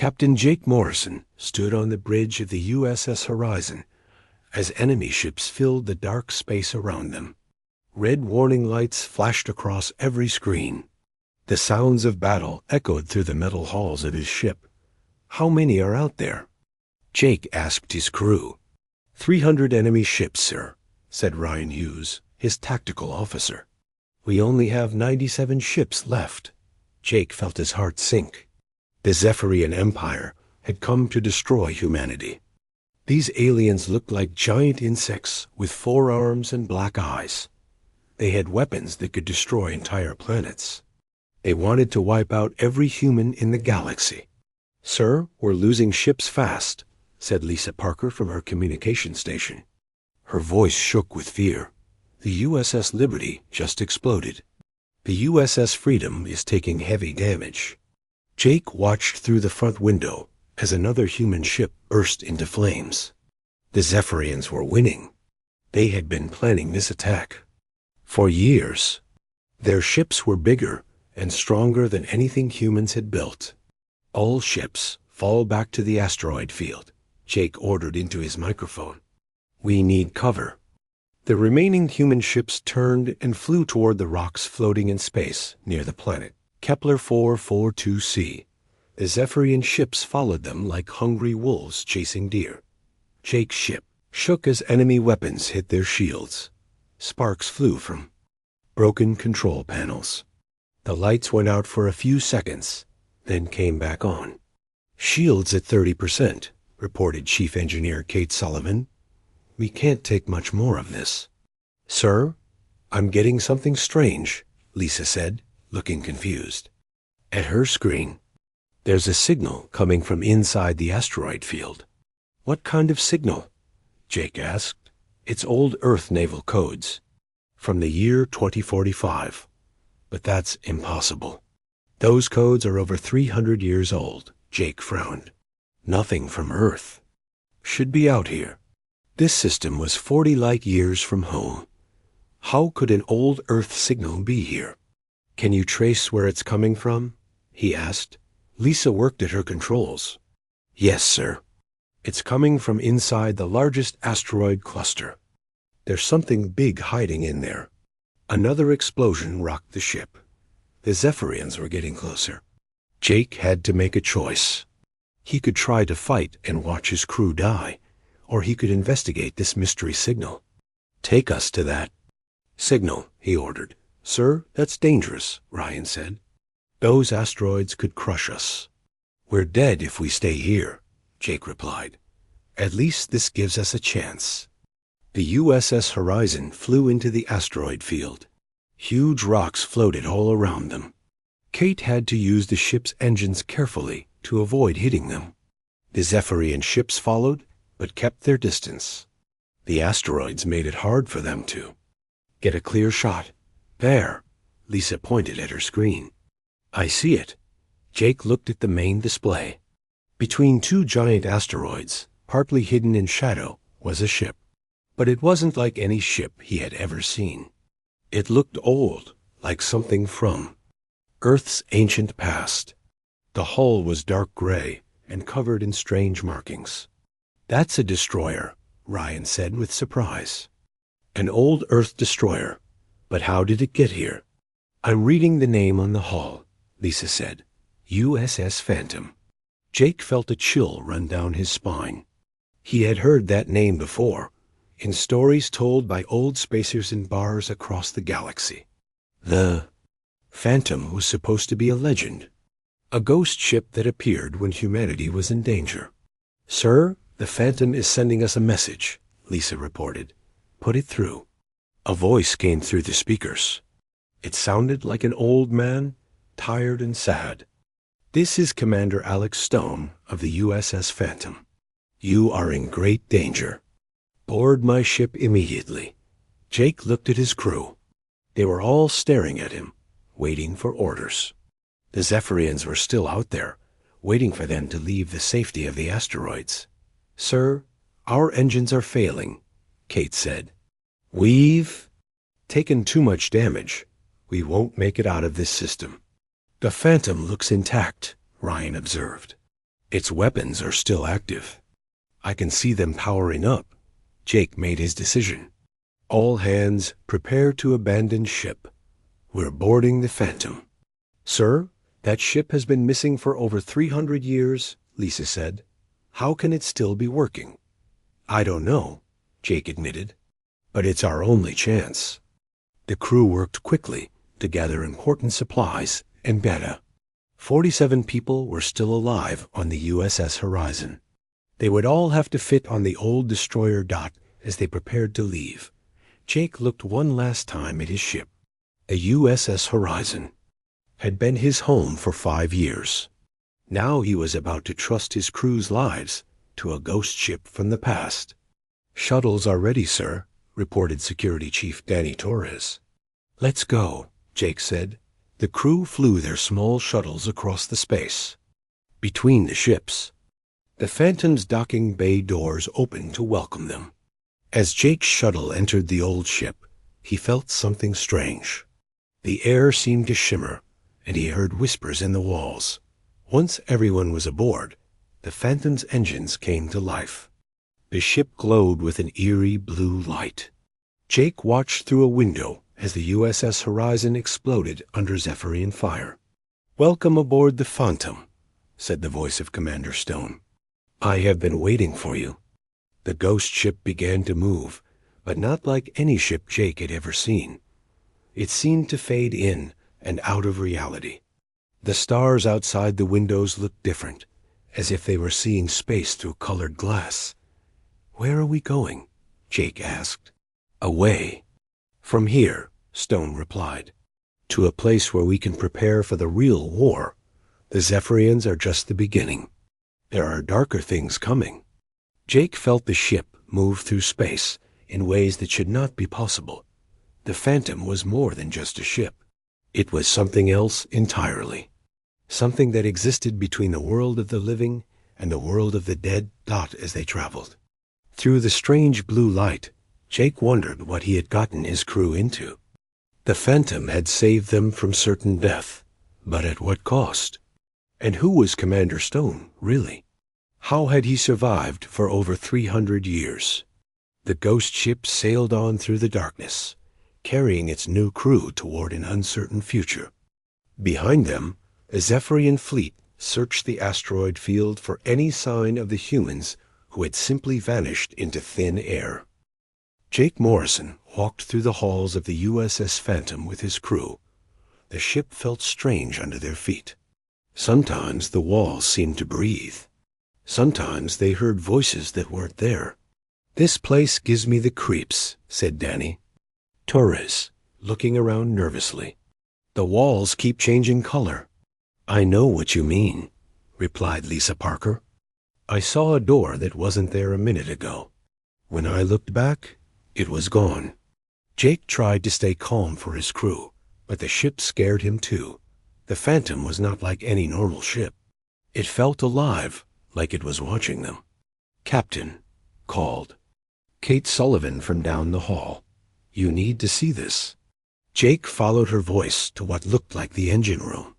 Captain Jake Morrison stood on the bridge of the USS Horizon as enemy ships filled the dark space around them. Red warning lights flashed across every screen. The sounds of battle echoed through the metal halls of his ship. "How many are out there?" Jake asked his crew. 300 enemy ships, sir," said Ryan Hughes, his tactical officer. "We only have 97 ships left." Jake felt his heart sink. The Zephyrian Empire had come to destroy humanity. These aliens looked like giant insects with 4 arms and black eyes. They had weapons that could destroy entire planets. They wanted to wipe out every human in the galaxy. "Sir, we're losing ships fast," said Lisa Parker from her communication station. Her voice shook with fear. "The USS Liberty just exploded. The USS Freedom is taking heavy damage." Jake watched through the front window as another human ship burst into flames. The Zephyrians were winning. They had been planning this attack for years. Their ships were bigger and stronger than anything humans had built. "All ships, fall back to the asteroid field," Jake ordered into his microphone. "We need cover." The remaining human ships turned and flew toward the rocks floating in space near the planet Kepler 442c. The Zephyrian ships followed them like hungry wolves chasing deer. Jake's ship shook as enemy weapons hit their shields. Sparks flew from broken control panels. The lights went out for a few seconds, then came back on. "Shields at 30%, reported Chief Engineer Kate Sullivan. "We can't take much more of this." "Sir, I'm getting something strange," Lisa said, looking confused. At her screen, "There's a signal coming from inside the asteroid field." "What kind of signal?" Jake asked. "It's old Earth naval codes from the year 2045. But that's impossible. Those codes are over 300 years old." Jake frowned. "Nothing from Earth should be out here. This system was 40 light years from home. How could an old Earth signal be here?" "Can you trace where it's coming from?" he asked. Lisa worked at her controls. "Yes, sir. It's coming from inside the largest asteroid cluster. There's something big hiding in there." Another explosion rocked the ship. The Zephyrians were getting closer. Jake had to make a choice. He could try to fight and watch his crew die, or he could investigate this mystery signal. "Take us to that signal," he ordered. "Sir, that's dangerous," Ryan said. "Those asteroids could crush us." "We're dead if we stay here," Jake replied. "At least this gives us a chance." The USS Horizon flew into the asteroid field. Huge rocks floated all around them. Kate had to use the ship's engines carefully to avoid hitting them. The Zephyrian ships followed, but kept their distance. The asteroids made it hard for them to get a clear shot. "There," Lisa pointed at her screen. "I see it." Jake looked at the main display. Between 2 giant asteroids, partly hidden in shadow, was a ship. But it wasn't like any ship he had ever seen. It looked old, like something from Earth's ancient past. The hull was dark gray and covered in strange markings. "That's a destroyer," Ryan said with surprise. "An old Earth destroyer. But how did it get here?" "I'm reading the name on the hull," Lisa said. "USS Phantom." Jake felt a chill run down his spine. He had heard that name before, in stories told by old spacers in bars across the galaxy. The Phantom was supposed to be a legend, a ghost ship that appeared when humanity was in danger. "Sir, the Phantom is sending us a message," Lisa reported. "Put it through." A voice came through the speakers. It sounded like an old man, tired and sad. "This is Commander Alex Stone of the USS Phantom. You are in great danger. Board my ship immediately." Jake looked at his crew. They were all staring at him, waiting for orders. The Zephyrians were still out there, waiting for them to leave the safety of the asteroids. "Sir, our engines are failing," Kate said. "We've taken too much damage. We won't make it out of this system." "The Phantom looks intact," Ryan observed. Its weapons are still active. I can see them powering up. Jake made his decision. All hands, prepare to abandon ship. We're boarding the Phantom. Sir, that ship has been missing for over 300 years, Lisa said. How can it still be working? I don't know, Jake admitted. But it's our only chance. The crew worked quickly to gather important supplies and data. 47 people were still alive on the USS Horizon. They would all have to fit on the old destroyer Dot as they prepared to leave. Jake looked one last time at his ship. A USS Horizon had been his home for 5 years. Now he was about to trust his crew's lives to a ghost ship from the past. Shuttles are ready, sir, reported Security Chief Danny Torres. Let's go, Jake said. The crew flew their small shuttles across the space. Between the ships, the Phantom's docking bay doors opened to welcome them. As Jake's shuttle entered the old ship, he felt something strange. The air seemed to shimmer, and he heard whispers in the walls. Once everyone was aboard, the Phantom's engines came to life. The ship glowed with an eerie blue light. Jake watched through a window as the USS Horizon exploded under Zephyrian fire. Welcome aboard the Phantom, said the voice of Commander Stone. I have been waiting for you. The ghost ship began to move, but not like any ship Jake had ever seen. It seemed to fade in and out of reality. The stars outside the windows looked different, as if they were seeing space through colored glass. Where are we going? Jake asked. Away. From here, Stone replied, to a place where we can prepare for the real war. The Zephyrians are just the beginning. There are darker things coming. Jake felt the ship move through space in ways that should not be possible. The Phantom was more than just a ship. It was something else entirely. Something that existed between the world of the living and the world of the dead Dot as they traveled. Through the strange blue light, Jake wondered what he had gotten his crew into. The Phantom had saved them from certain death, but at what cost? And who was Commander Stone, really? How had he survived for over 300 years? The ghost ship sailed on through the darkness, carrying its new crew toward an uncertain future. Behind them, a Zephyrian fleet searched the asteroid field for any sign of the humans who had simply vanished into thin air. Jake Morrison walked through the halls of the USS Phantom with his crew. The ship felt strange under their feet. Sometimes the walls seemed to breathe. Sometimes they heard voices that weren't there. This place gives me the creeps, said Danny Torres, looking around nervously. The walls keep changing color. I know what you mean, replied Lisa Parker. I saw a door that wasn't there a minute ago. When I looked back, it was gone. Jake tried to stay calm for his crew, but the ship scared him too. The Phantom was not like any normal ship. It felt alive, like it was watching them. Captain, called Kate Sullivan from down the hall. You need to see this. Jake followed her voice to what looked like the engine room.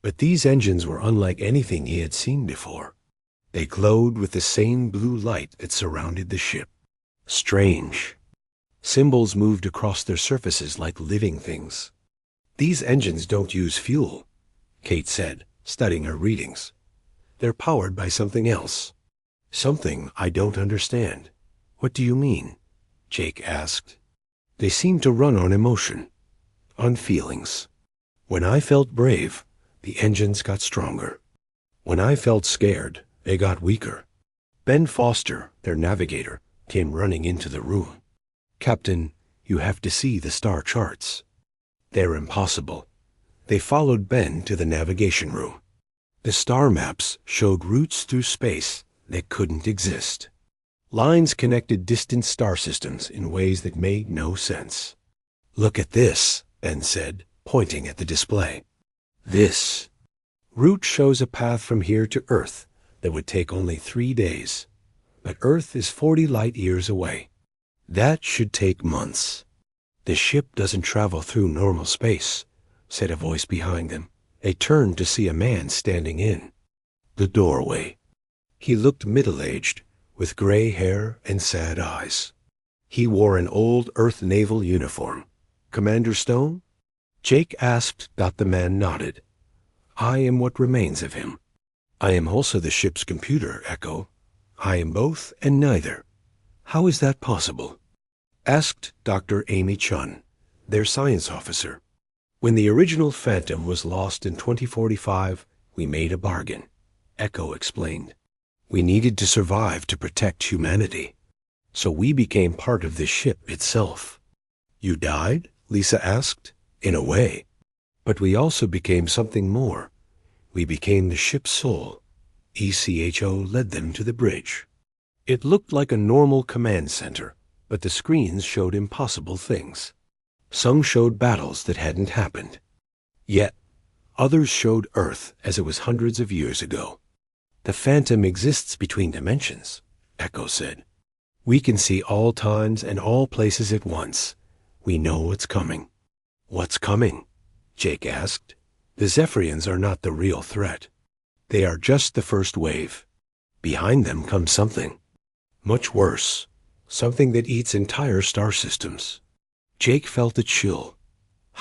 But these engines were unlike anything he had seen before. They glowed with the same blue light that surrounded the ship. Strange. Symbols moved across their surfaces like living things. These engines don't use fuel, Kate said, studying her readings. They're powered by something else. Something I don't understand. What do you mean? Jake asked. They seem to run on emotion, on feelings. When I felt brave, the engines got stronger. When I felt scared, they got weaker. Ben Foster, their navigator, came running into the room. Captain, you have to see the star charts. They're impossible. They followed Ben to the navigation room. The star maps showed routes through space that couldn't exist. Lines connected distant star systems in ways that made no sense. Look at this, Ben said, pointing at the display. This route shows a path from here to Earth that would take only 3 days. But Earth is 40 light years away. That should take months. The ship doesn't travel through normal space, said a voice behind them. They turned to see a man standing in the doorway, He looked middle-aged, with gray hair and sad eyes. He wore an old Earth naval uniform. "Commander Stone?" Jake asked. The man nodded. "I am what remains of him." "I am also the ship's computer, Echo." "I am both and neither." "How is that possible?" asked Dr. Amy Chun, their science officer. "When the original Phantom was lost in 2045, we made a bargain," Echo explained. "We needed to survive to protect humanity. So we became part of the ship itself." "You died?" Lisa asked. "In a way. But we also became something more. We became the ship's soul." ECHO led them to the bridge. It looked like a normal command center, but the screens showed impossible things. Some showed battles that hadn't happened. Yet, others showed Earth as it was hundreds of years ago. "The Phantom exists between dimensions," Echo said. "We can see all times and all places at once. We know what's coming." "What's coming?" Jake asked. "The Zephyrians are not the real threat. They are just the first wave. Behind them comes something much worse, something that eats entire star systems." Jake felt a chill.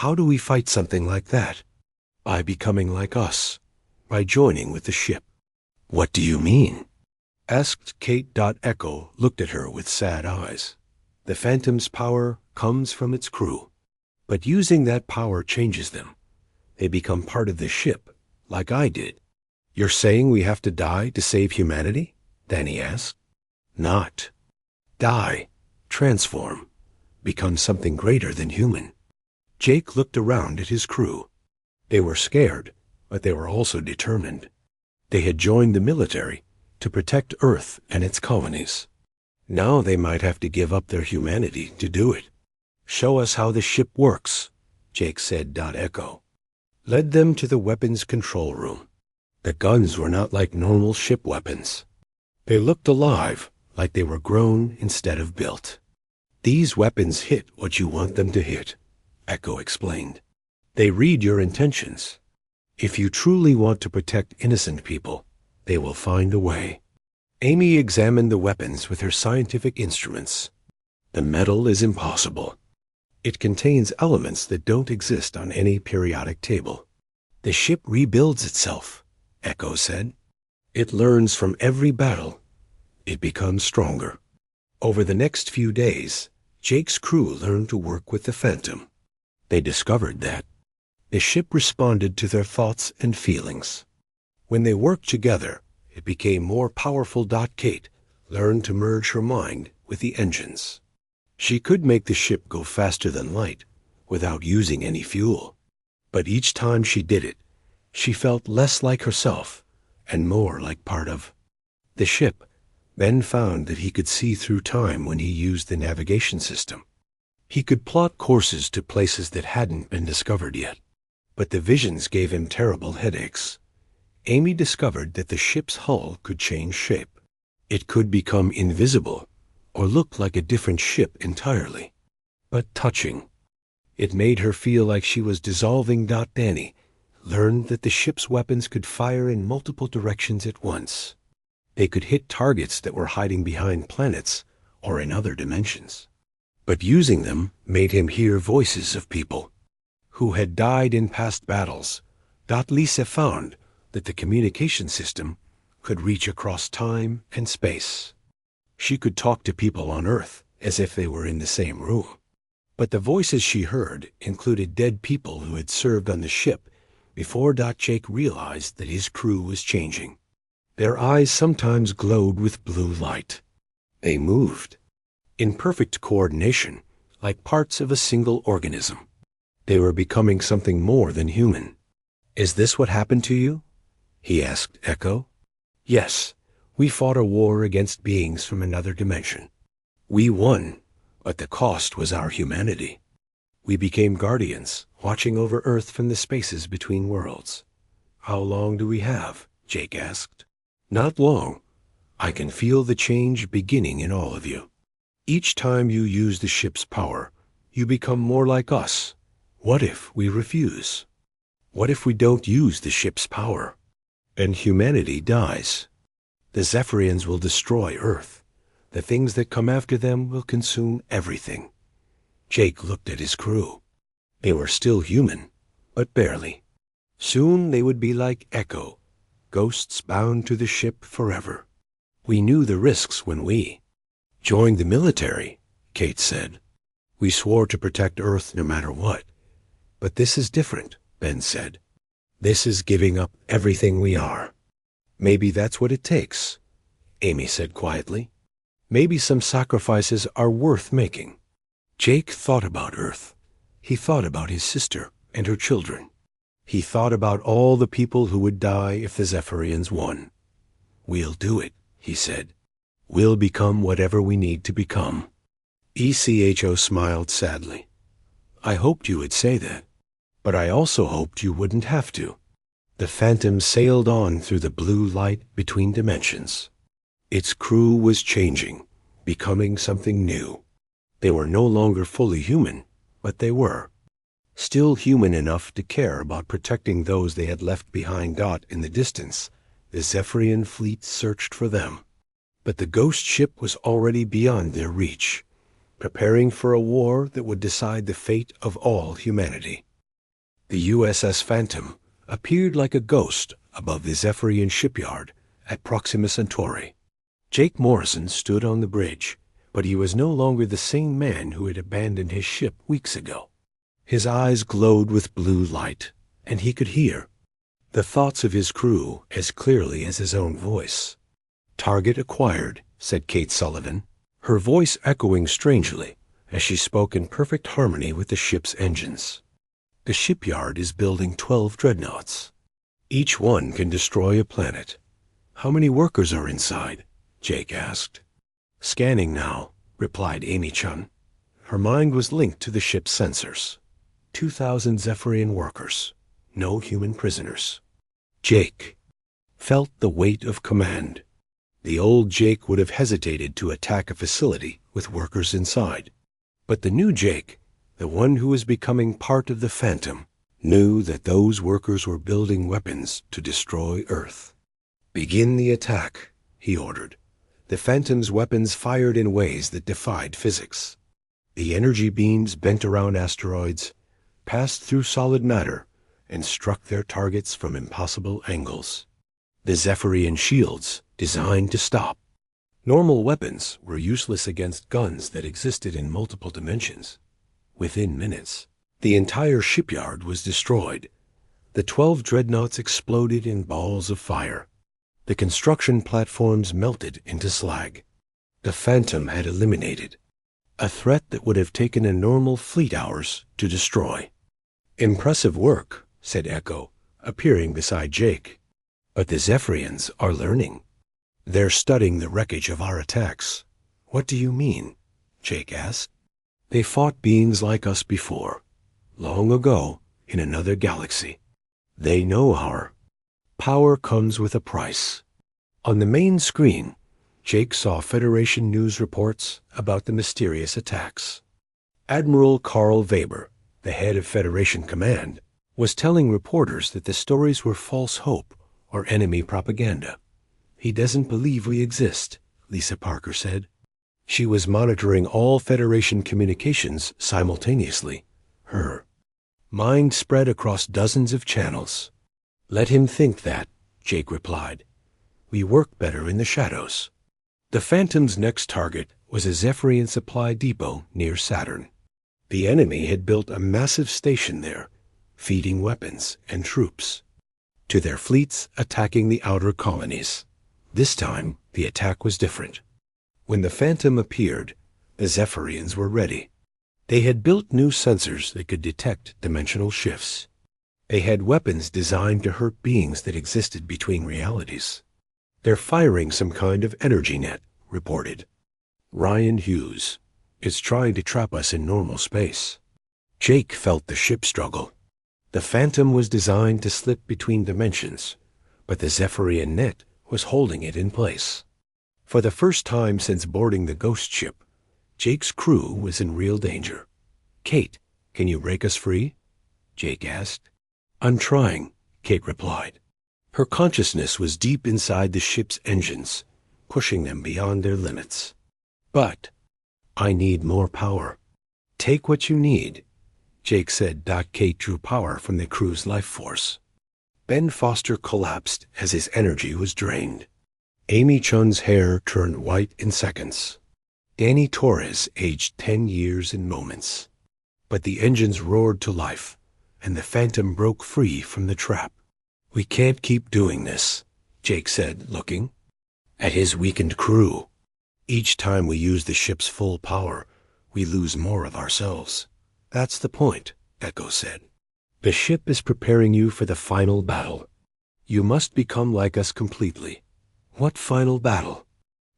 "How do we fight something like that?" "By becoming like us, by joining with the ship." "What do you mean?" asked Kate. Echo looked at her with sad eyes. "The Phantom's power comes from its crew, but using that power changes them. They become part of the ship, like I did." "You're saying we have to die to save humanity?" Danny asked. "Not die, transform, become something greater than human." Jake looked around at his crew. They were scared, but they were also determined. They had joined the military to protect Earth and its colonies. Now they might have to give up their humanity to do it. "Show us how the ship works," Jake said. Echo led them to the weapons control room. The guns were not like normal ship weapons. They looked alive, like they were grown instead of built. "These weapons hit what you want them to hit," Echo explained. "They read your intentions. If you truly want to protect innocent people, they will find a way." Amy examined the weapons with her scientific instruments. "The metal is impossible. It contains elements that don't exist on any periodic table." "The ship rebuilds itself," Echo said. "It learns from every battle. It becomes stronger." Over the next few days, Jake's crew learned to work with the Phantom. They discovered that the ship responded to their thoughts and feelings. When they worked together, it became more powerful. Kate learned to merge her mind with the engines. She could make the ship go faster than light without using any fuel. But each time she did it, she felt less like herself and more like part of the ship. Ben found that he could see through time when he used the navigation system. He could plot courses to places that hadn't been discovered yet. But the visions gave him terrible headaches. Amy discovered that the ship's hull could change shape. It could become invisible or look like a different ship entirely. But touching, it made her feel like she was dissolving. Danny learned that the ship's weapons could fire in multiple directions at once. They could hit targets that were hiding behind planets or in other dimensions. But using them made him hear voices of people who had died in past battles. Lisa found that the communication system could reach across time and space. She could talk to people on Earth as if they were in the same room. But the voices she heard included dead people who had served on the ship before. Jake realized that his crew was changing. Their eyes sometimes glowed with blue light. They moved in perfect coordination, like parts of a single organism. They were becoming something more than human. "Is this what happened to you?" he asked Echo. "Yes, we fought a war against beings from another dimension. We won, but the cost was our humanity. We became guardians, watching over Earth from the spaces between worlds." "How long do we have?" Jake asked. "Not long. I can feel the change beginning in all of you. Each time you use the ship's power, you become more like us. What if we refuse? What if we don't use the ship's power, and humanity dies?" The Zephyrians will destroy Earth. The things that come after them will consume everything. Jake looked at his crew. They were still human, but barely. Soon they would be like Echo, ghosts bound to the ship forever. We knew the risks when we joined the military, Kate said. We swore to protect Earth no matter what. But this is different, Ben said. This is giving up everything we are. Maybe that's what it takes, Amy said quietly. Maybe some sacrifices are worth making. Jake thought about Earth. He thought about his sister and her children. He thought about all the people who would die if the Zephyrians won. We'll do it, he said. We'll become whatever we need to become. ECHO smiled sadly. I hoped you would say that, but I also hoped you wouldn't have to. The Phantom sailed on through the blue light between dimensions. Its crew was changing, becoming something new. They were no longer fully human, but they were. Still human enough to care about protecting those they had left behind. In the distance, the Zephyrian fleet searched for them. But the ghost ship was already beyond their reach, preparing for a war that would decide the fate of all humanity. The USS Phantom appeared like a ghost above the Zephyrian shipyard at Proxima Centauri. Jake Morrison stood on the bridge, but he was no longer the same man who had abandoned his ship weeks ago. His eyes glowed with blue light, and he could hear the thoughts of his crew as clearly as his own voice. Target acquired, said Kate Sullivan, her voice echoing strangely as she spoke in perfect harmony with the ship's engines. The shipyard is building 12 dreadnoughts. Each one can destroy a planet. How many workers are inside? Jake asked. Scanning now, replied Amy-chan. Her mind was linked to the ship's sensors. 2,000 Zephyrian workers. No human prisoners. Jake felt the weight of command. The old Jake would have hesitated to attack a facility with workers inside. But the new Jake, the one who was becoming part of the Phantom, knew that those workers were building weapons to destroy Earth. Begin the attack, he ordered. The Phantom's weapons fired in ways that defied physics. The energy beams bent around asteroids, passed through solid matter, and struck their targets from impossible angles. The Zephyrian shields, designed to stop. Normal weapons were useless against guns that existed in multiple dimensions. Within minutes, the entire shipyard was destroyed. The 12 dreadnoughts exploded in balls of fire. The construction platforms melted into slag. The Phantom had eliminated a threat that would have taken a normal fleet hours to destroy. Impressive work, said Echo, appearing beside Jake. But the Zephyrians are learning. They're studying the wreckage of our attacks. What do you mean? Jake asked. They fought beings like us before, long ago in another galaxy. They know our power comes with a price. On the main screen, Jake saw Federation news reports about the mysterious attacks. Admiral Carl Weber, the head of Federation Command, was telling reporters that the stories were false hope or enemy propaganda. He doesn't believe we exist, Lisa Parker said. She was monitoring all Federation communications simultaneously. Her mind spread across dozens of channels. Let him think that, Jake replied. We work better in the shadows. The Phantom's next target was a Zephyrian supply depot near Saturn. The enemy had built a massive station there, feeding weapons and troops to their fleets attacking the outer colonies. This time, the attack was different. When the Phantom appeared, the Zephyrians were ready. They had built new sensors that could detect dimensional shifts. They had weapons designed to hurt beings that existed between realities. They're firing some kind of energy net, reported Ryan Hughes. It's trying to trap us in normal space. Jake felt the ship struggle. The Phantom was designed to slip between dimensions, but the Zephyrian net was holding it in place. For the first time since boarding the ghost ship, Jake's crew was in real danger. Kate, can you break us free? Jake asked. I'm trying, Kate replied. Her consciousness was deep inside the ship's engines, pushing them beyond their limits. But I need more power. Take what you need, Jake said. Kate drew power from the crew's life force. Ben Foster collapsed as his energy was drained. Amy Chun's hair turned white in seconds. Danny Torres aged 10 years in moments. But the engines roared to life, and the Phantom broke free from the trap. We can't keep doing this, Jake said, looking at his weakened crew. Each time we use the ship's full power, we lose more of ourselves. That's the point, Echo said. The ship is preparing you for the final battle. You must become like us completely. What final battle?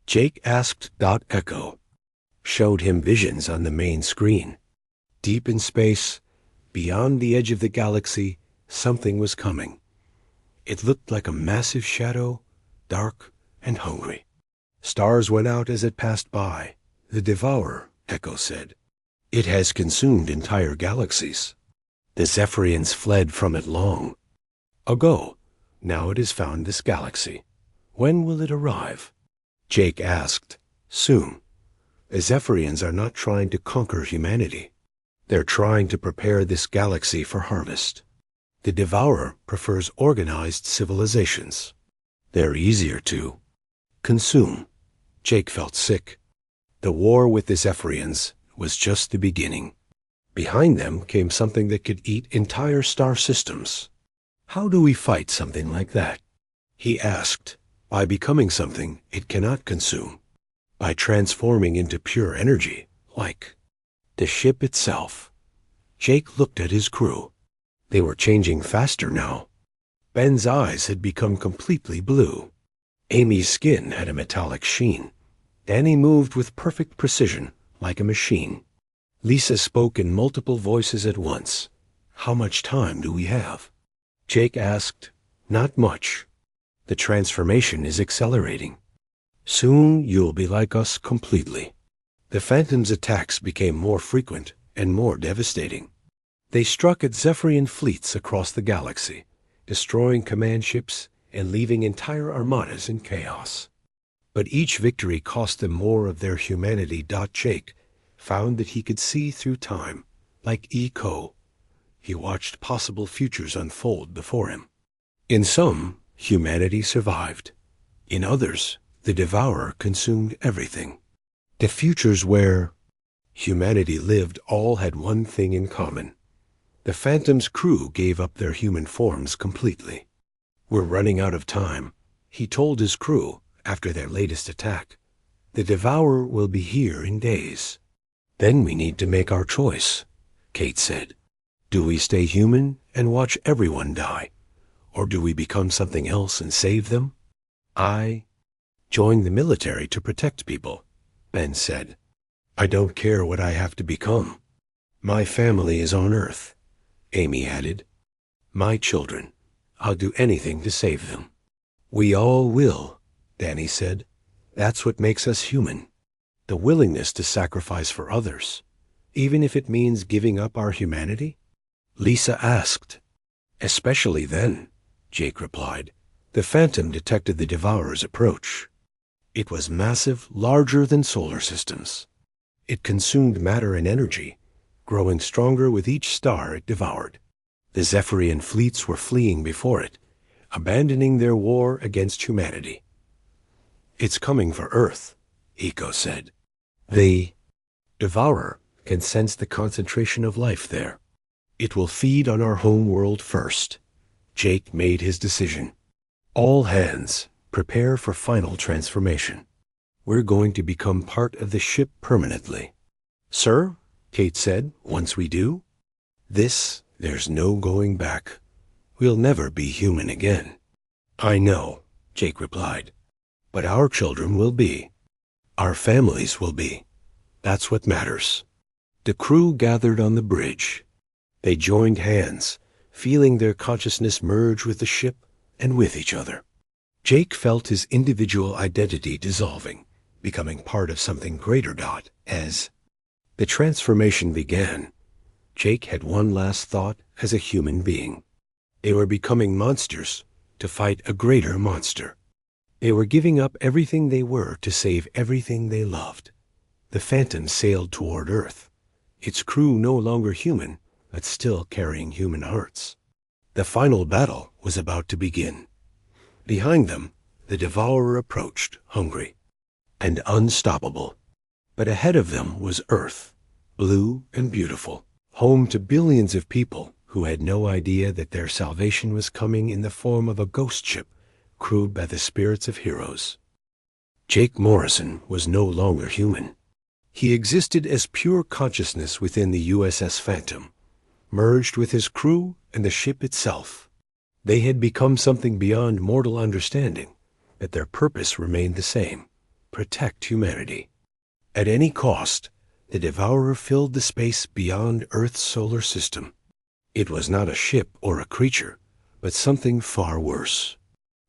Jake asked. Echo showed him visions on the main screen. Deep in space, beyond the edge of the galaxy, something was coming. It looked like a massive shadow, dark and hungry. Stars went out as it passed by. The Devourer, Echo said. It has consumed entire galaxies. The Zephyrians fled from it long ago. Now it has found this galaxy. When will it arrive? Jake asked. Soon. The Zephyrians are not trying to conquer humanity. They're trying to prepare this galaxy for harvest. The Devourer prefers organized civilizations. They're easier to consume. Jake felt sick. The war with the Zephyrians was just the beginning. Behind them came something that could eat entire star systems. How do we fight something like that? He asked. By becoming something it cannot consume. By transforming into pure energy, like the ship itself. Jake looked at his crew. They were changing faster now. Ben's eyes had become completely blue. Amy's skin had a metallic sheen. Danny moved with perfect precision, like a machine. Lisa spoke in multiple voices at once. How much time do we have? Jake asked. Not much. The transformation is accelerating. Soon you'll be like us completely. The Phantom's attacks became more frequent and more devastating. They struck at Zephyrian fleets across the galaxy, destroying command ships and leaving entire armadas in chaos. But each victory cost them more of their humanity. Jake found that he could see through time, like Echo. He watched possible futures unfold before him. In some, humanity survived. In others, the Devourer consumed everything. The futures where humanity lived all had one thing in common. The Phantom's crew gave up their human forms completely. We're running out of time, he told his crew after their latest attack. The Devourer will be here in days. Then we need to make our choice, Kate said. Do we stay human and watch everyone die? Or do we become something else and save them? I joined the military to protect people, Ben said. I don't care what I have to become. My family is on Earth, Amy added. My children. I'll do anything to save them. We all will, Danny said. That's what makes us human. The willingness to sacrifice for others, even if it means giving up our humanity? Lisa asked. Especially then, Jake replied. The Phantom detected the Devourer's approach. It was massive, larger than solar systems. It consumed matter and energy, growing stronger with each star it devoured. The Zephyrian fleets were fleeing before it, abandoning their war against humanity. It's coming for Earth, Echo said. The Devourer can sense the concentration of life there. It will feed on our home world first. Jake made his decision. All hands, prepare for final transformation. We're going to become part of the ship permanently. Sir, Kate said, once we do, there's no going back. We'll never be human again. I know, Jake replied. But our children will be. Our families will be. That's what matters. The crew gathered on the bridge. They joined hands, feeling their consciousness merge with the ship and with each other. Jake felt his individual identity dissolving, becoming part of something greater. As the transformation began, Jake had one last thought as a human being. They were becoming monsters to fight a greater monster. They were giving up everything they were to save everything they loved. The Phantom sailed toward Earth, its crew no longer human, but still carrying human hearts. The final battle was about to begin. Behind them, the Devourer approached, hungry and unstoppable. But ahead of them was Earth, blue and beautiful, home to billions of people who had no idea that their salvation was coming in the form of a ghost ship crewed by the spirits of heroes. Jake Morrison was no longer human. He existed as pure consciousness within the USS Phantom, merged with his crew and the ship itself. They had become something beyond mortal understanding, but their purpose remained the same: protect humanity. At any cost, the Devourer filled the space beyond Earth's solar system. It was not a ship or a creature, but something far worse.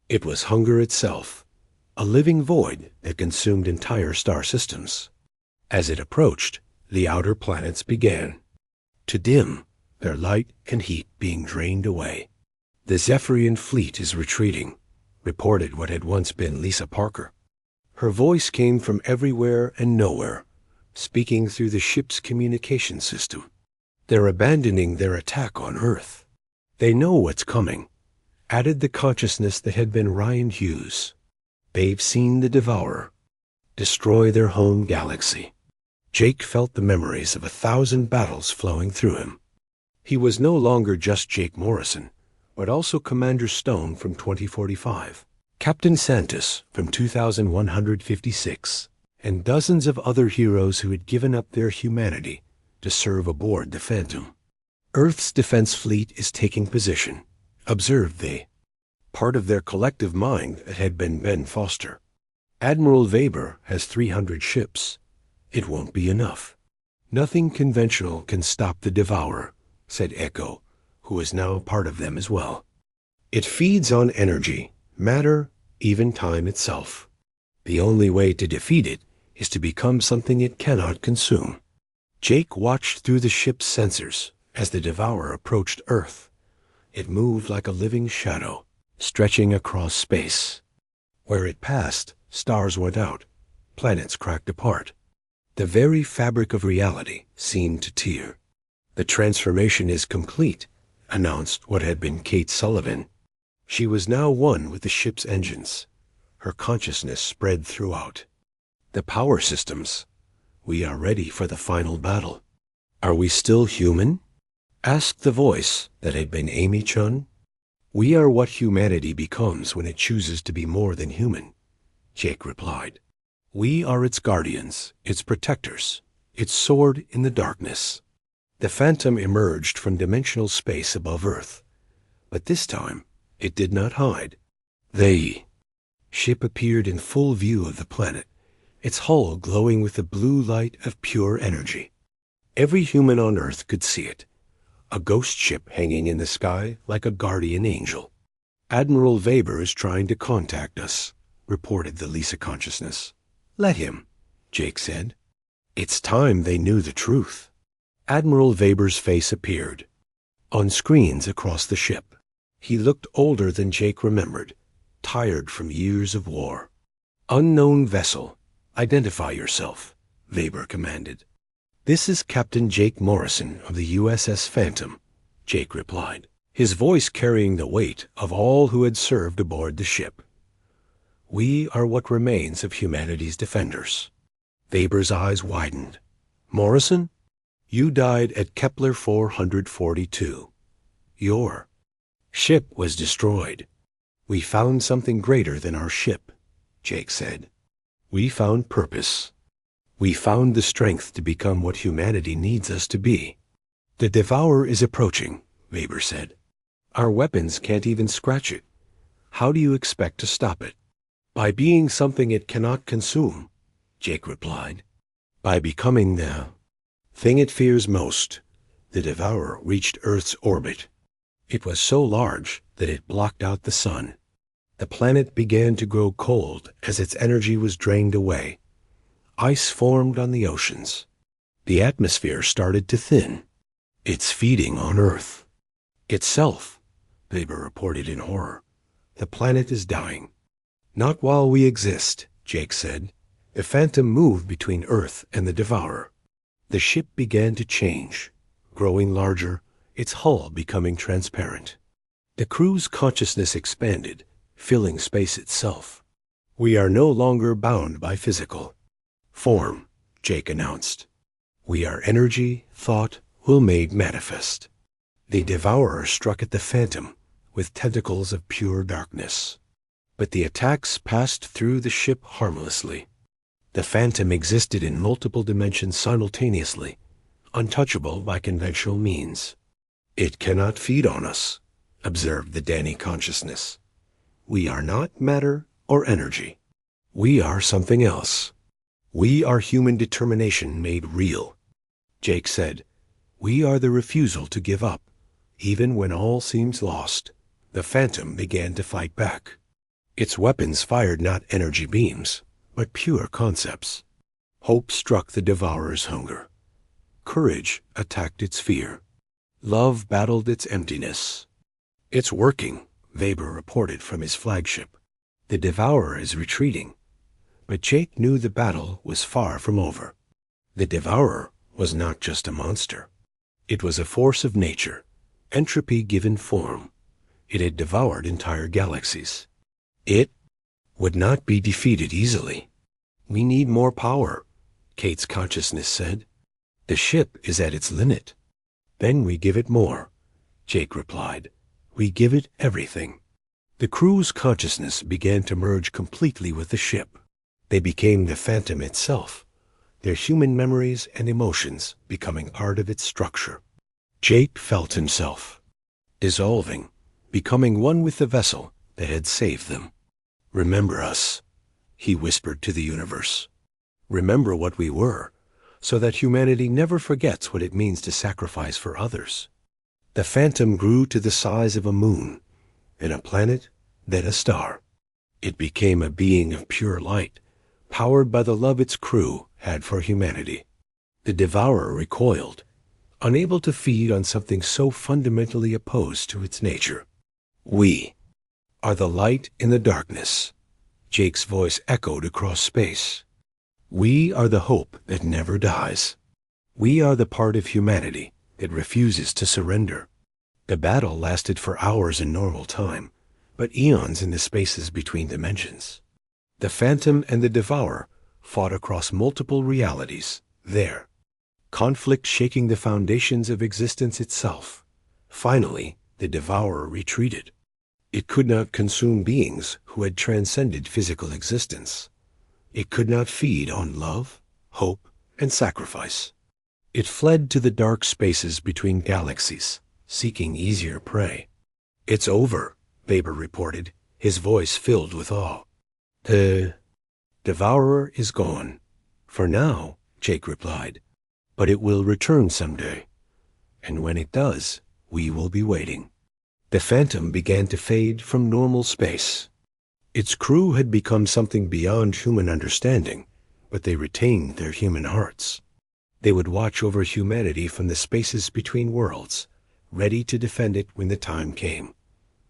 It was hunger itself, a living void that consumed entire star systems. As it approached, the outer planets began to dim, their light and heat being drained away. "The Zephyrian fleet is retreating," reported what had once been Lisa Parker. Her voice came from everywhere and nowhere, speaking through the ship's communication system. "They're abandoning their attack on Earth. They know what's coming," added the consciousness that had been Ryan Hughes. "They've seen the Devourer destroy their home galaxy." Jake felt the memories of 1,000 battles flowing through him. He was no longer just Jake Morrison, but also Commander Stone from 2045, Captain Santos from 2156, and dozens of other heroes who had given up their humanity to serve aboard the Phantom. "Earth's defense fleet is taking position," observed they, part of their collective mind that had been Ben Foster. "Admiral Weber has 300 ships. It won't be enough." "Nothing conventional can stop the Devourer," said Echo, who is now part of them as well. "It feeds on energy, matter, even time itself. The only way to defeat it is to become something it cannot consume." Jake watched through the ship's sensors as the Devourer approached Earth. It moved like a living shadow, stretching across space. Where it passed, stars went out, planets cracked apart. The very fabric of reality seemed to tear. "The transformation is complete," announced what had been Kate Sullivan. She was now one with the ship's engines. Her consciousness spread throughout. "The power systems. We are ready for the final battle." "Are we still human?" asked the voice that had been Amy Chun. "We are what humanity becomes when it chooses to be more than human," Jake replied. "We are its guardians, its protectors, its sword in the darkness." The Phantom emerged from dimensional space above Earth, but this time it did not hide. The ship appeared in full view of the planet, its hull glowing with the blue light of pure energy. Every human on Earth could see it, a ghost ship hanging in the sky like a guardian angel. "Admiral Weber is trying to contact us," reported the Lisa consciousness. "Let him," Jake said. It's time they knew the truth. Admiral Weber's face appeared on screens across the ship. He looked older than Jake remembered, tired from years of war. "Unknown vessel, identify yourself," Weber commanded. "This is Captain Jake Morrison of the USS Phantom," Jake replied, his voice carrying the weight of all who had served aboard the ship. "We are what remains of humanity's defenders." Weber's eyes widened. "Morrison, you died at Kepler 442. Your ship was destroyed. We found something greater than our ship," Jake said. "We found purpose. We found the strength to become what humanity needs us to be." "The Devourer is approaching," Weber said. "Our weapons can't even scratch it. How do you expect to stop it?" "By being something it cannot consume," Jake replied. "By becoming the thing it fears most." The Devourer reached Earth's orbit. It was so large that it blocked out the sun. The planet began to grow cold as its energy was drained away. Ice formed on the oceans. The atmosphere started to thin. "It's feeding on Earth itself," Weber reported in horror. "The planet is dying." Not while we exist, Jake said. The Phantom moved between Earth and the Devourer. The ship began to change, growing larger, its hull becoming transparent. The crew's consciousness expanded, filling space itself. We are no longer bound by physical form, Jake announced. We are energy, thought, will made manifest. The Devourer struck at the Phantom with tentacles of pure darkness. But the attacks passed through the ship harmlessly. The Phantom existed in multiple dimensions simultaneously, untouchable by conventional means. It cannot feed on us, observed the Danny consciousness. We are not matter or energy. We are something else. We are human determination made real. Jake said, we are the refusal to give up. Even when all seems lost, the Phantom began to fight back. Its weapons fired not energy beams, but pure concepts. Hope struck the Devourer's hunger. Courage attacked its fear. Love battled its emptiness. It's working, Weber reported from his flagship. The Devourer is retreating. But Jake knew the battle was far from over. The Devourer was not just a monster. It was a force of nature, entropy given form. It had devoured entire galaxies. It would not be defeated easily. We need more power, Kate's consciousness said. The ship is at its limit. Then we give it more, Jake replied. We give it everything. The crew's consciousness began to merge completely with the ship. They became the Phantom itself, their human memories and emotions becoming part of its structure. Jake felt himself dissolving, becoming one with the vessel that had saved them. Remember us, he whispered to the universe. Remember what we were, so that humanity never forgets what it means to sacrifice for others. The Phantom grew to the size of a moon, and a planet, then a star. It became a being of pure light, powered by the love its crew had for humanity. The Devourer recoiled, unable to feed on something so fundamentally opposed to its nature. We are the light in the darkness, Jake's voice echoed across space. We are the hope that never dies. We are the part of humanity that refuses to surrender. The battle lasted for hours in normal time, but eons in the spaces between dimensions. The Phantom and the Devourer fought across multiple realities there, conflict shaking the foundations of existence itself. Finally, the Devourer retreated. It could not consume beings who had transcended physical existence. It could not feed on love, hope, and sacrifice. It fled to the dark spaces between galaxies, seeking easier prey. It's over, Weber reported, his voice filled with awe. The Devourer is gone. For now, Jake replied, but it will return someday. And when it does, we will be waiting. The Phantom began to fade from normal space. Its crew had become something beyond human understanding, but they retained their human hearts. They would watch over humanity from the spaces between worlds, ready to defend it when the time came.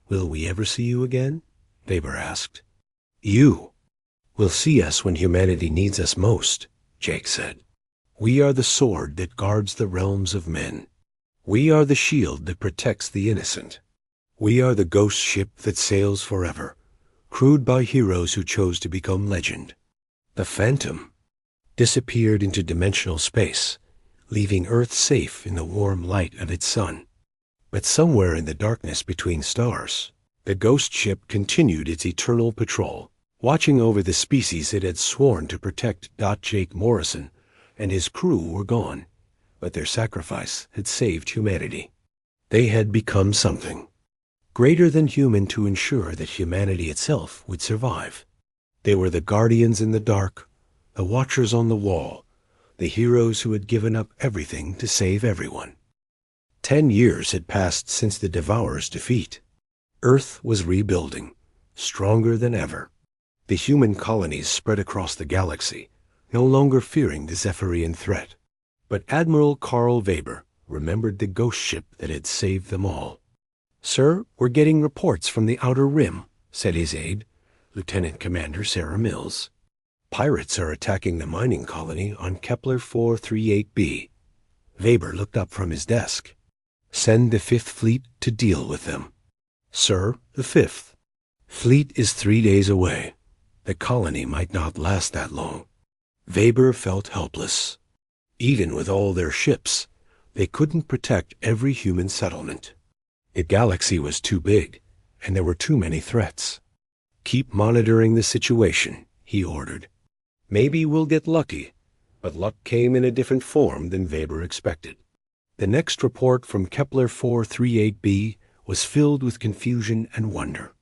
Will we ever see you again? Weber asked. You will see us when humanity needs us most, Jake said. We are the sword that guards the realms of men. We are the shield that protects the innocent. We are the ghost ship that sails forever, crewed by heroes who chose to become legend. The Phantom disappeared into dimensional space, leaving Earth safe in the warm light of its sun. But somewhere in the darkness between stars, the ghost ship continued its eternal patrol, watching over the species it had sworn to protect. Jake Morrison and his crew were gone, but their sacrifice had saved humanity. They had become something greater than human to ensure that humanity itself would survive. They were the guardians in the dark, the watchers on the wall, the heroes who had given up everything to save everyone. 10 years had passed since the Devourer's defeat. Earth was rebuilding, stronger than ever. The human colonies spread across the galaxy, no longer fearing the Zephyrian threat. But Admiral Carl Weber remembered the ghost ship that had saved them all. Sir, we're getting reports from the Outer Rim, said his aide. Lieutenant Commander Sarah Mills. Pirates are attacking the mining colony on Kepler 438b. Weber looked up from his desk. Send the Fifth Fleet to deal with them. Sir, the Fifth. Fleet is 3 days away. The colony might not last that long. Weber felt helpless. Even with all their ships, they couldn't protect every human settlement. The galaxy was too big, and there were too many threats. Keep monitoring the situation, he ordered. Maybe we'll get lucky, but luck came in a different form than Weber expected. The next report from Kepler 438b was filled with confusion and wonder.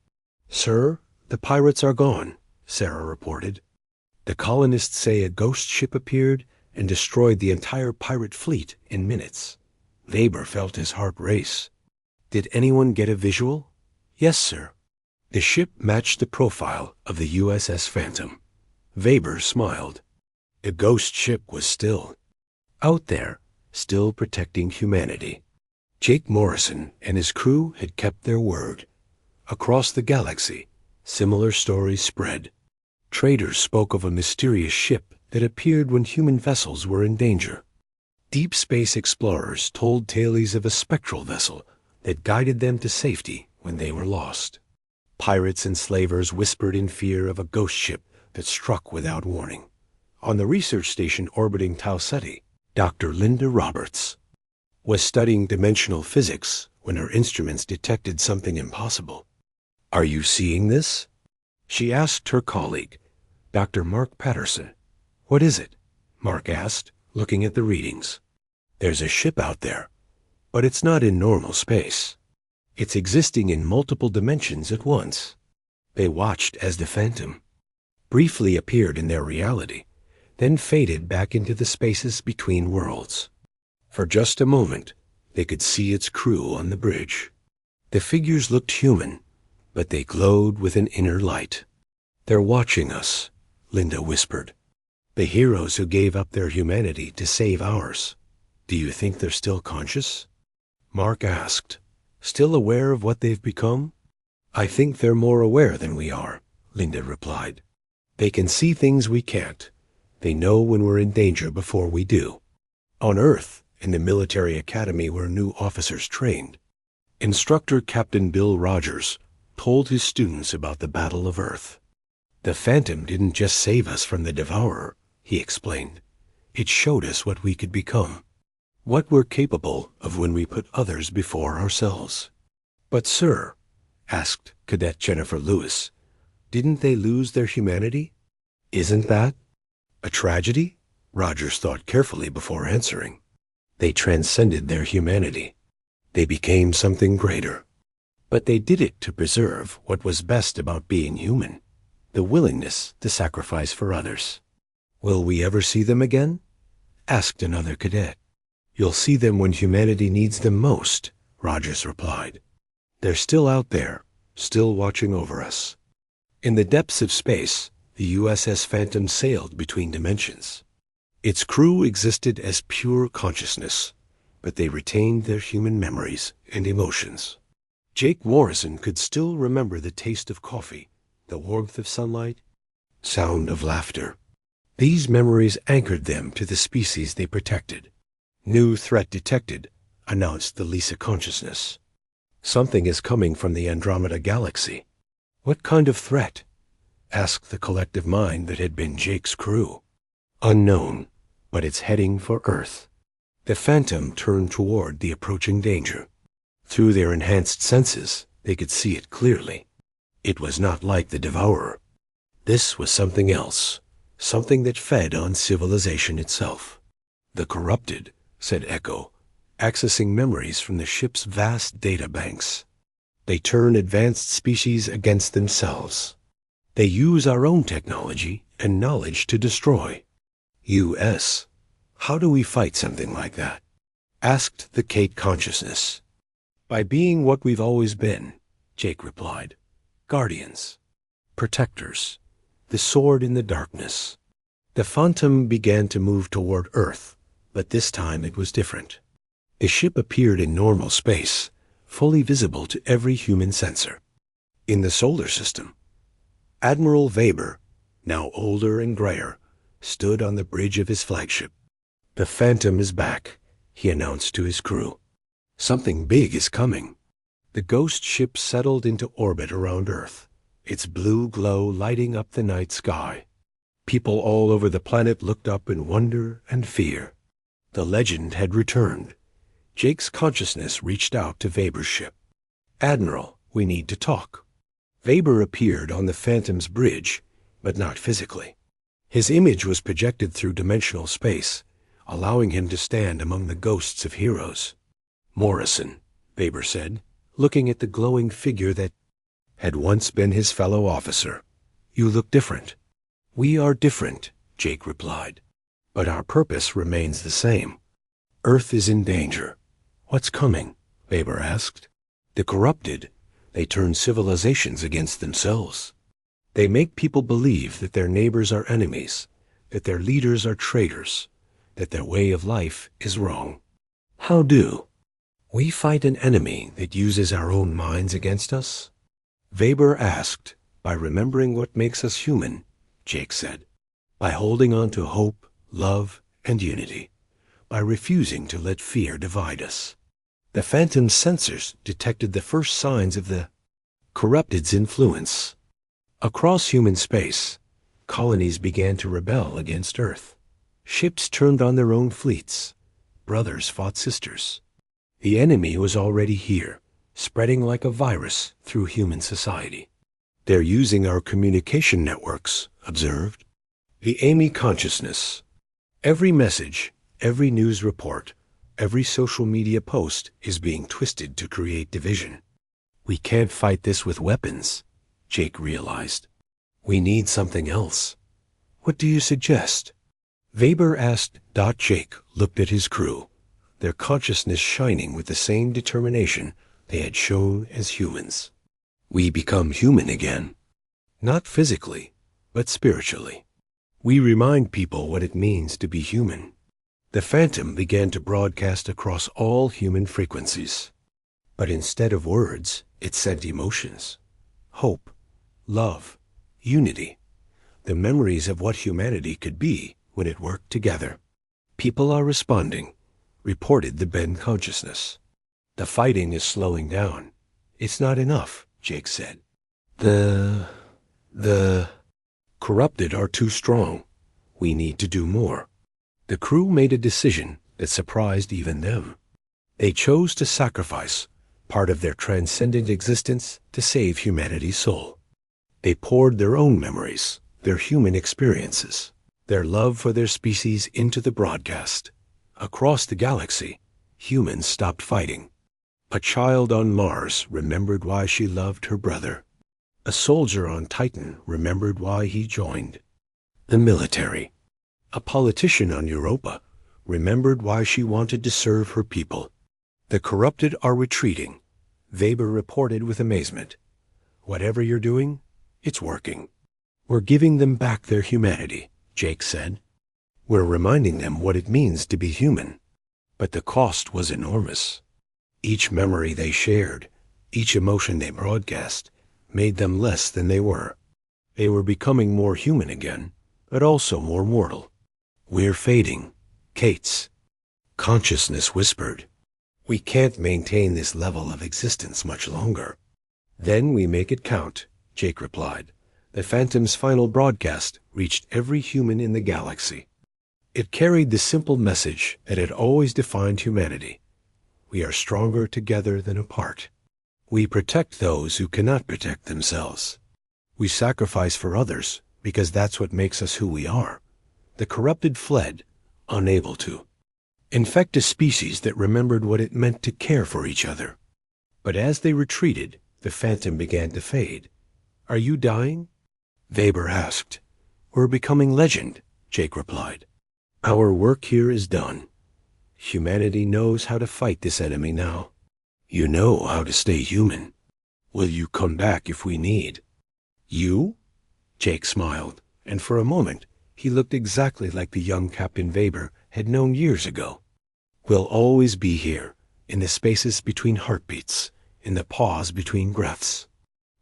Sir, the pirates are gone, Sarah reported. The colonists say a ghost ship appeared and destroyed the entire pirate fleet in minutes. Weber felt his heart race. Did anyone get a visual? Yes, sir. The ship matched the profile of the USS Phantom. Weber smiled. The ghost ship was still out there, still protecting humanity. Jake Morrison and his crew had kept their word. Across the galaxy, similar stories spread. Traders spoke of a mysterious ship that appeared when human vessels were in danger. Deep space explorers told tales of a spectral vessel that guided them to safety when they were lost. Pirates and slavers whispered in fear of a ghost ship that struck without warning. On the research station orbiting Tau Ceti, Dr. Linda Roberts was studying dimensional physics when her instruments detected something impossible. Are you seeing this? She asked her colleague, Dr. Mark Patterson. What is it? Mark asked, looking at the readings. There's a ship out there, but it's not in normal space. It's existing in multiple dimensions at once. They watched as the Phantom briefly appeared in their reality, then faded back into the spaces between worlds. For just a moment, they could see its crew on the bridge. The figures looked human, but they glowed with an inner light. They're watching us, Linda whispered. The heroes who gave up their humanity to save ours. Do you think they're still conscious? Mark asked. Still aware of what they've become? I think they're more aware than we are, Linda replied. They can see things we can't. They know when we're in danger before we do. On Earth, in the military academy where new officers trained, instructor Captain Bill Rogers told his students about the Battle of Earth. The Phantom didn't just save us from the Devourer, he explained. It showed us what we could become, what we're capable of when we put others before ourselves. But, sir, asked Cadet Jennifer Lewis, didn't they lose their humanity? Isn't that a tragedy? Rogers thought carefully before answering. They transcended their humanity. They became something greater. But they did it to preserve what was best about being human, the willingness to sacrifice for others. Will we ever see them again? Asked another cadet. You'll see them when humanity needs them most, Rogers replied. They're still out there, still watching over us. In the depths of space, the USS Phantom sailed between dimensions. Its crew existed as pure consciousness, but they retained their human memories and emotions. Jake Morrison could still remember the taste of coffee, the warmth of sunlight, sound of laughter. These memories anchored them to the species they protected. New threat detected, announced the Lisa consciousness. Something is coming from the Andromeda Galaxy. What kind of threat? Asked the collective mind that had been Jake's crew. Unknown, but it's heading for Earth. The Phantom turned toward the approaching danger. Through their enhanced senses, they could see it clearly. It was not like the Devourer. This was something else, something that fed on civilization itself. The corrupted, said Echo, accessing memories from the ship's vast data banks. They turn advanced species against themselves. They use our own technology and knowledge to destroy. U.S. How do we fight something like that? Asked the Kate consciousness. By being what we've always been, Jake replied. Guardians. Protectors. The sword in the darkness. The Phantom began to move toward Earth, but this time it was different. The ship appeared in normal space, fully visible to every human sensor. In the solar system, Admiral Weber, now older and grayer, stood on the bridge of his flagship. "The Phantom is back," he announced to his crew. "Something big is coming." The ghost ship settled into orbit around Earth, its blue glow lighting up the night sky. People all over the planet looked up in wonder and fear. The legend had returned. Jake's consciousness reached out to Weber's ship. "Admiral, we need to talk." Weber appeared on the Phantom's bridge, but not physically. His image was projected through dimensional space, allowing him to stand among the ghosts of heroes. "Morrison," Weber said, looking at the glowing figure that had once been his fellow officer. "You look different." "We are different," Jake replied, "but our purpose remains the same. Earth is in danger." "What's coming?" Weber asked. "The corrupted. They turn civilizations against themselves. They make people believe that their neighbors are enemies, that their leaders are traitors, that their way of life is wrong." "How do we fight an enemy that uses our own minds against us?" Weber asked. "By remembering what makes us human," Jake said. "By holding on to hope, love, and unity. By refusing to let fear divide us." The Phantom's sensors detected the first signs of the corrupted's influence. Across human space, colonies began to rebel against Earth. Ships turned on their own fleets. Brothers fought sisters. The enemy was already here, spreading like a virus through human society. "They're using our communication networks," observed. "The Amy consciousness. Every message, every news report, every social media post is being twisted to create division." "We can't fight this with weapons," Jake realized. "We need something else." "What do you suggest?" Weber asked. Jake looked at his crew, their consciousness shining with the same determination they had shown as humans. "We become human again. Not physically, but spiritually. We remind people what it means to be human." The Phantom began to broadcast across all human frequencies. But instead of words, it sent emotions. Hope, love, unity, the memories of what humanity could be when it worked together. "People are responding," reported the Ben consciousness. "The fighting is slowing down. It's not enough," Jake said. The corrupted are too strong. We need to do more." The crew made a decision that surprised even them. They chose to sacrifice part of their transcendent existence to save humanity's soul. They poured their own memories, their human experiences, their love for their species into the broadcast. Across the galaxy, humans stopped fighting. A child on Mars remembered why she loved her brother. A soldier on Titan remembered why he joined the military. A politician on Europa remembered why she wanted to serve her people. "The corrupted are retreating," Weber reported with amazement. "Whatever you're doing, it's working." "We're giving them back their humanity," Jake said. "We're reminding them what it means to be human." But the cost was enormous. Each memory they shared, each emotion they broadcast, made them less than they were. They were becoming more human again, but also more mortal. "We're fading," Kate's consciousness whispered. "We can't maintain this level of existence much longer." "Then we make it count," Jake replied. The Phantom's final broadcast reached every human in the galaxy. It carried the simple message that had always defined humanity. We are stronger together than apart. We protect those who cannot protect themselves. We sacrifice for others because that's what makes us who we are. The corrupted fled, unable to infect a species that remembered what it meant to care for each other. But as they retreated, the Phantom began to fade. "Are you dying?" Weber asked. "We're becoming legend," Jake replied. "Our work here is done. Humanity knows how to fight this enemy now. You know how to stay human. Will you come back if we need?" "You?" Jake smiled, and for a moment he looked exactly like the young Captain Weber had known years ago. "We'll always be here, in the spaces between heartbeats, in the pause between breaths."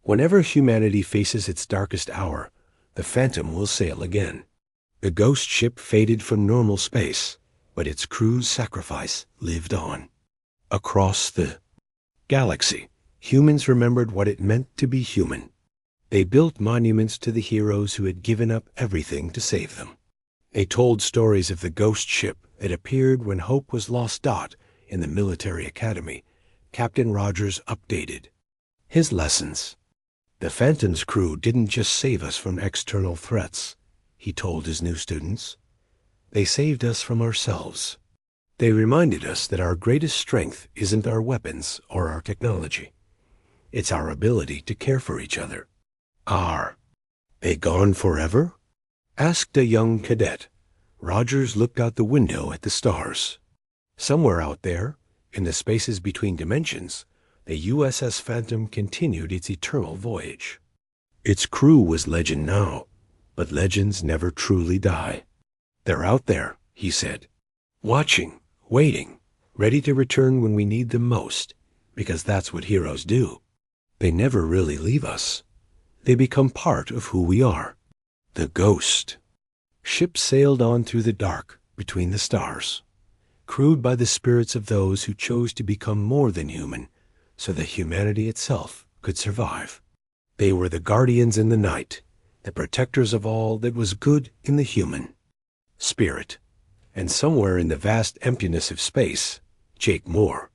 Whenever humanity faces its darkest hour, the Phantom will sail again. The ghost ship faded from normal space, but its crew's sacrifice lived on. Across the galaxy, humans remembered what it meant to be human. They built monuments to the heroes who had given up everything to save them. They told stories of the ghost ship that appeared when hope was lost. In the military academy, Captain Rogers updated his lessons. The Phantom's crew didn't just save us from external threats, he told his new students. They saved us from ourselves. They reminded us that our greatest strength isn't our weapons or our technology. It's our ability to care for each other. Are they gone forever? Asked a young cadet. Rogers looked out the window at the stars. Somewhere out there, in the spaces between dimensions, the USS Phantom continued its eternal voyage. Its crew was legend now, but legends never truly die. They're out there, he said, watching, waiting, ready to return when we need them most, because that's what heroes do. They never really leave us. They become part of who we are. The ghost. Ships sailed on through the dark between the stars, crewed by the spirits of those who chose to become more than human, so that humanity itself could survive. They were the guardians in the night, the protectors of all that was good in the human spirit. And somewhere in the vast emptiness of space, Jake Moore,